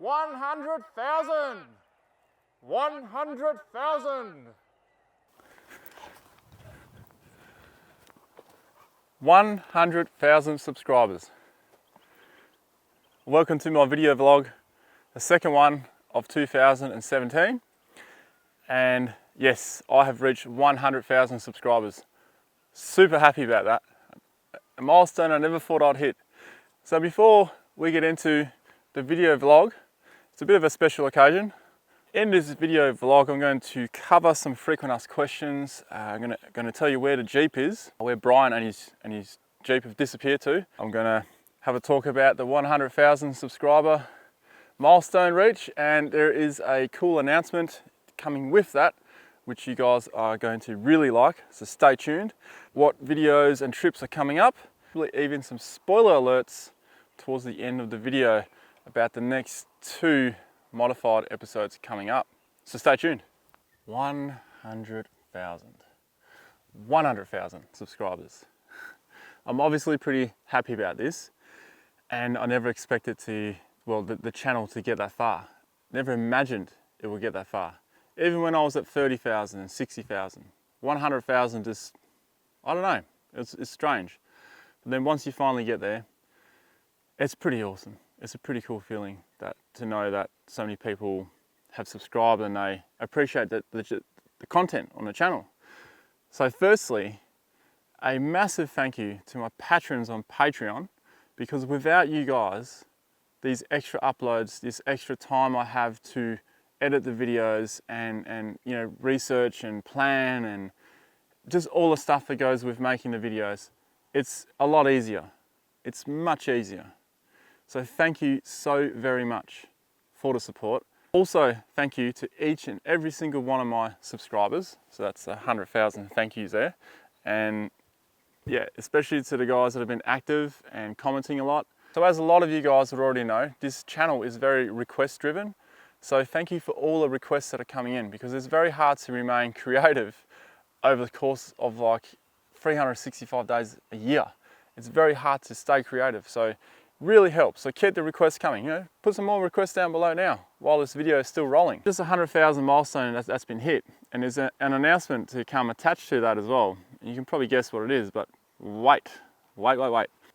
100,000! 100,000! 100,000 subscribers. Welcome to my video vlog, the second one of 2017. And yes, I have reached 100,000 subscribers. Super happy about that. A milestone I never thought I'd hit. So before we get into the video vlog, it's a bit of a special occasion. In this video vlog, I'm going to cover some frequent asked questions. I'm going to tell you where the Jeep is, where Brian and his Jeep have disappeared to. I'm going to have a talk about the 100,000 subscriber milestone reach, and there is a cool announcement coming with that, which you guys are going to really like, so stay tuned. What videos and trips are coming up, even some spoiler alerts towards the end of the video about the next 2 modified episodes coming up. So stay tuned. 100,000 subscribers. I'm obviously pretty happy about this, and I never expected the channel to get that far. Never imagined it would get that far. Even when I was at 30,000 and 60,000, 100,000 just, I don't know, it's strange. But then once you finally get there, it's pretty awesome. It's a pretty cool feeling to know that so many people have subscribed and they appreciate the content on the channel. So firstly, a massive thank you to my patrons on Patreon, because without you guys, these extra uploads, this extra time I have to edit the videos and you know, research and plan and just all the stuff that goes with making the videos, it's a lot easier. It's much easier. So thank you so very much for the support. Also, thank you to each and every single one of my subscribers. So that's 100,000 thank yous there. And yeah, especially to the guys that have been active and commenting a lot. So as a lot of you guys would already know, this channel is very request driven. So thank you for all the requests that are coming in, because it's very hard to remain creative over the course of like 365 days a year. It's very hard to stay creative. So really helps. So keep the requests coming. You know, put some more requests down below now while this video is still rolling. Just 100,000 milestone that's been hit, and there's an announcement to come attached to that as well. You can probably guess what it is, but wait.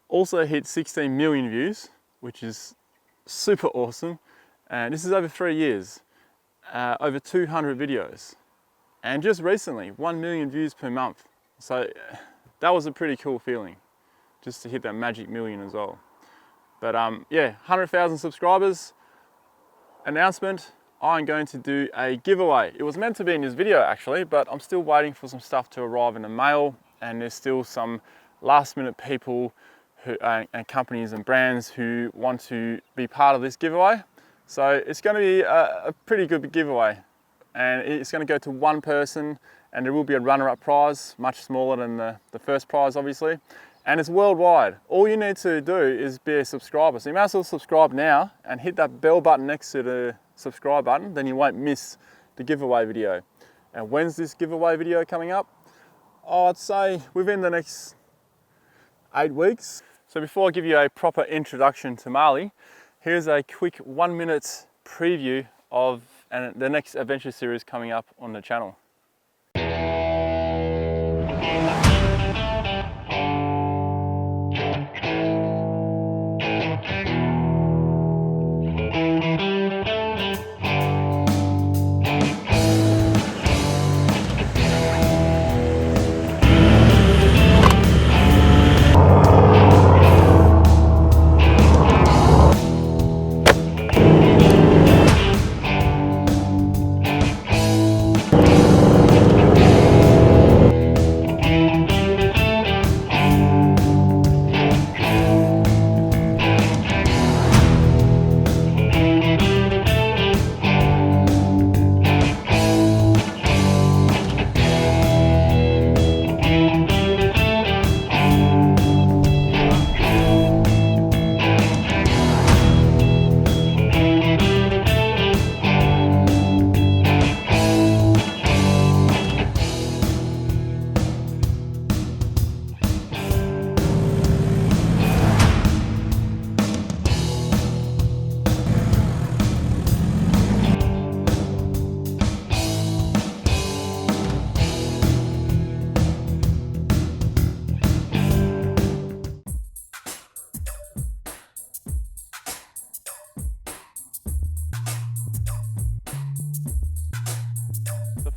Also hit 16 million views, which is super awesome. And this is over 3 years, over 200 videos, and just recently 1 million views per month. So that was a pretty cool feeling, just to hit that magic million as well. But yeah, 100,000 subscribers announcement. I'm going to do a giveaway. It was meant to be in this video actually, but I'm still waiting for some stuff to arrive in the mail, and there's still some last minute people and companies and brands who want to be part of this giveaway. So it's going to be a pretty good giveaway, and it's going to go to one person, and there will be a runner-up prize, much smaller than the first prize obviously. And it's worldwide. All you need to do is be a subscriber. So you might as well subscribe now and hit that bell button next to the subscribe button, then you won't miss the giveaway video. And when's this giveaway video coming up? Oh, I'd say within the next 8 weeks. So before I give you a proper introduction to Marley, here's a quick 1-minute preview of the next adventure series coming up on the channel.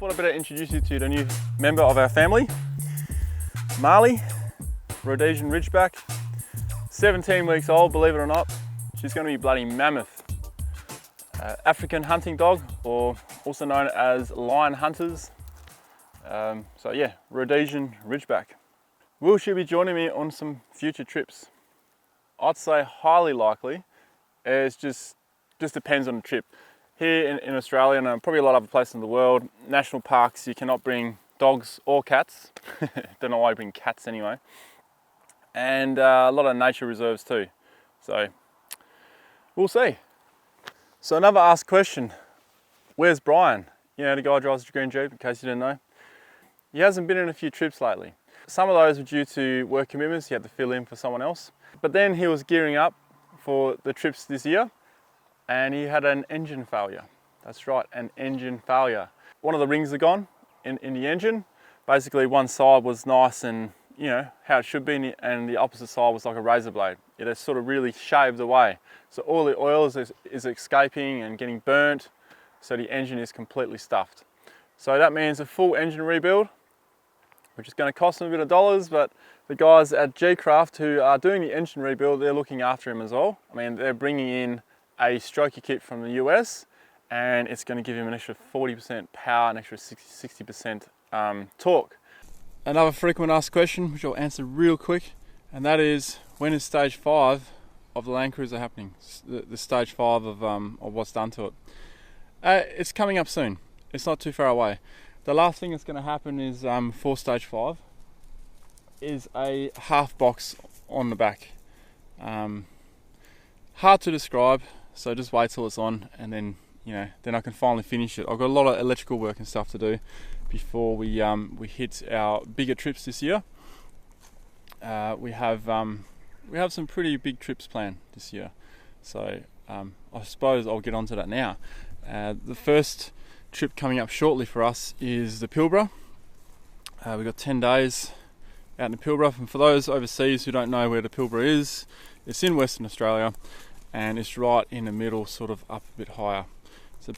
thought I'd better introduce you to the new member of our family, Marley, Rhodesian Ridgeback, 17 weeks old, believe it or not. She's going to be bloody mammoth. African hunting dog, or also known as lion hunters. So yeah, Rhodesian Ridgeback. Will she be joining me on some future trips? I'd say highly likely. It just depends on the trip. Here in Australia, and probably a lot of other places in the world, national parks, you cannot bring dogs or cats. Don't know why you bring cats anyway. And a lot of nature reserves too. So we'll see. So another asked question, where's Brian? You know, the guy who drives the green Jeep, in case you didn't know. He hasn't been in a few trips lately. Some of those were due to work commitments, he had to fill in for someone else. But then he was gearing up for the trips this year, and he had an engine failure. That's right, an engine failure. One of the rings are gone in the engine. Basically one side was nice and, you know, how it should be, and the opposite side was like a razor blade. It has sort of really shaved away. So all the oil is escaping and getting burnt, so the engine is completely stuffed. So that means a full engine rebuild, which is going to cost him a bit of dollars, but the guys at G-Craft who are doing the engine rebuild, they're looking after him as well. I mean, they're bringing in a stroker kit from the US, and it's going to give him an extra 40% power, an extra 60% torque. Another frequent asked question, which I'll answer real quick, and that is, when is stage 5 of the Landcruiser happening? The stage 5 of what's done to it. It's coming up soon. It's not too far away. The last thing that's going to happen is for stage 5 is a half box on the back. Hard to describe. So just wait till it's on, and then, you know, then I can finally finish it. I've got a lot of electrical work and stuff to do before we hit our bigger trips this year. We have some pretty big trips planned this year, so I suppose I'll get onto that now. The first trip coming up shortly for us is the Pilbara. We've got 10 days out in the Pilbara, and for those overseas who don't know where the Pilbara is, it's in Western Australia, and it's right in the middle, sort of up a bit higher. So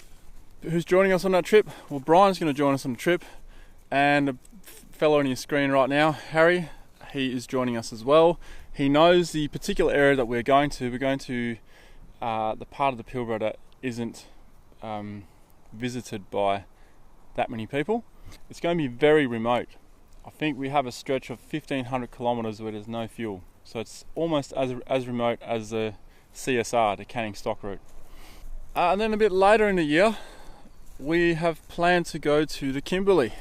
who's joining us on that trip? Well, Brian's going to join us on the trip, and the fellow on your screen right now, Harry, he is joining us as well. He knows the particular area that we're going to. We're going to the part of the Pilbara that isn't visited by that many people. It's going to be very remote. I think we have a stretch of 1,500 kilometres where there's no fuel. So it's almost as remote as the CSR, the Canning Stock route. And then a bit later in the year, we have planned to go to the Kimberley.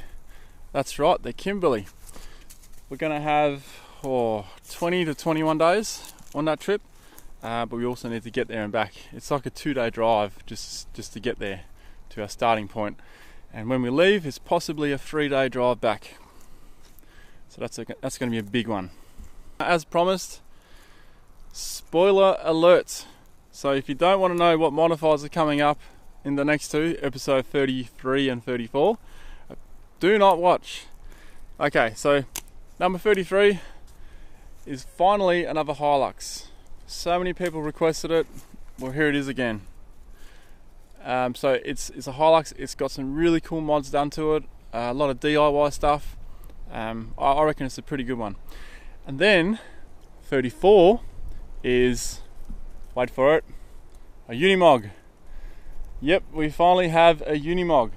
That's right, the Kimberley. We're going to have 20 to 21 days on that trip, but we also need to get there and back. It's like a 2-day drive just to get there to our starting point. And when we leave, it's possibly a 3-day drive back. So that's going to be a big one. As promised, spoiler alert. So if you don't want to know what modifiers are coming up in the next two, episode 33 and 34, do not watch. Okay, so number 33 is finally another Hilux. So many people requested it. Well, here it is again. So it's a Hilux. It's got some really cool mods done to it. A lot of DIY stuff. I reckon it's a pretty good one. And then 34 is, wait for it, a Unimog. Yep, we finally have a Unimog.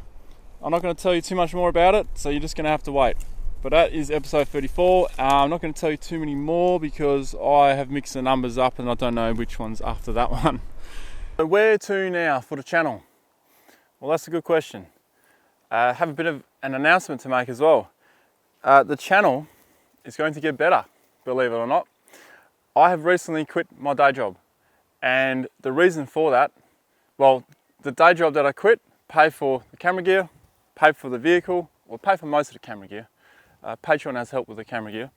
I'm not going to tell you too much more about it, so you're just going to have to wait. But that is episode 34. I'm not going to tell you too many more because I have mixed the numbers up and I don't know which one's after that one. So where to now for the channel? Well, that's a good question. I have a bit of an announcement to make as well. The channel is going to get better, believe it or not. I have recently quit my day job, and the reason for that, well, the day job that I quit paid for the camera gear, paid for the vehicle, or paid for most of the camera gear. Patreon has helped with the camera gear.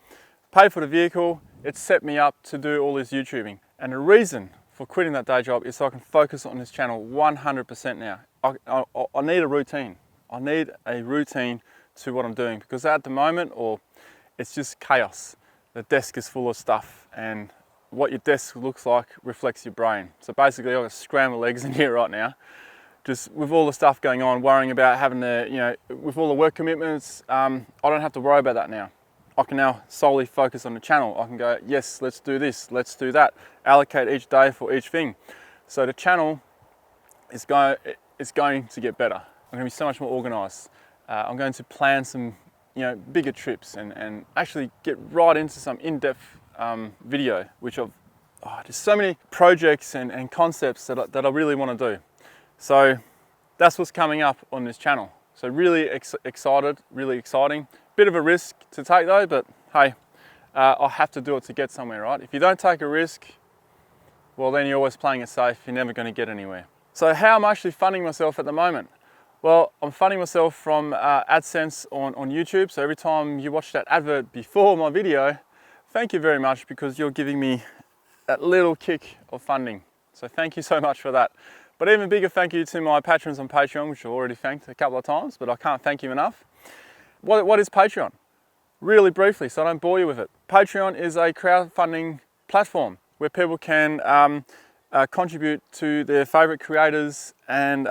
Paid for the vehicle, it set me up to do all this YouTubing. And the reason for quitting that day job is so I can focus on this channel 100% now. I need a routine. I need a routine to what I'm doing, because at the moment, it's just chaos. The desk is full of stuff, and what your desk looks like reflects your brain. So basically I've got scrambled eggs in here right now, just with all the stuff going on, worrying about having to, with all the work commitments, I don't have to worry about that now. I can now solely focus on the channel. I can go, yes, let's do this, let's do that, allocate each day for each thing. So the channel is going to get better. I'm going to be so much more organized. I'm going to plan some bigger trips and actually get right into some in-depth video, which I've just so many projects and concepts that I really want to do. So that's what's coming up on this channel. So really excited, really exciting. Bit of a risk to take though, but hey, I have to do it to get somewhere, right? If you don't take a risk, well then you're always playing it safe, you're never going to get anywhere. So how am I actually funding myself at the moment? Well, I'm funding myself from Adsense on YouTube. So every time you watch that advert before my video, thank you very much, because you're giving me that little kick of funding. So thank you so much for that. But even bigger thank you to my patrons on Patreon, which I've already thanked a couple of times, but I can't thank you enough. What is Patreon? Really briefly, so I don't bore you with it. Patreon is a crowdfunding platform where people can contribute to their favorite creators and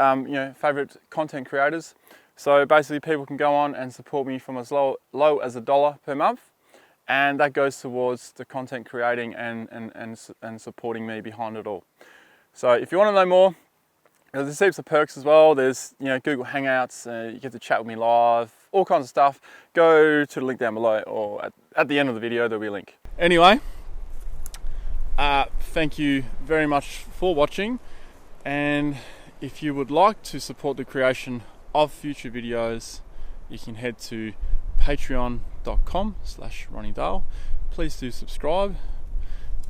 favorite content creators. So basically people can go on and support me from as low as $1 per month, and that goes towards the content creating and supporting me behind it all. So if you want to know more, there's heaps of perks as well. There's Google Hangouts, you get to chat with me live, all kinds of stuff. Go to the link down below, or at the end of the video there'll be a link. Anyway, thank you very much for watching, and if you would like to support the creation of future videos, you can head to patreon.com/Ronny Dahl. Please do subscribe,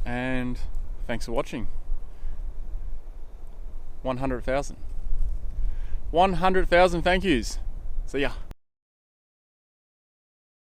and thanks for watching. 100,000 thank yous. See ya.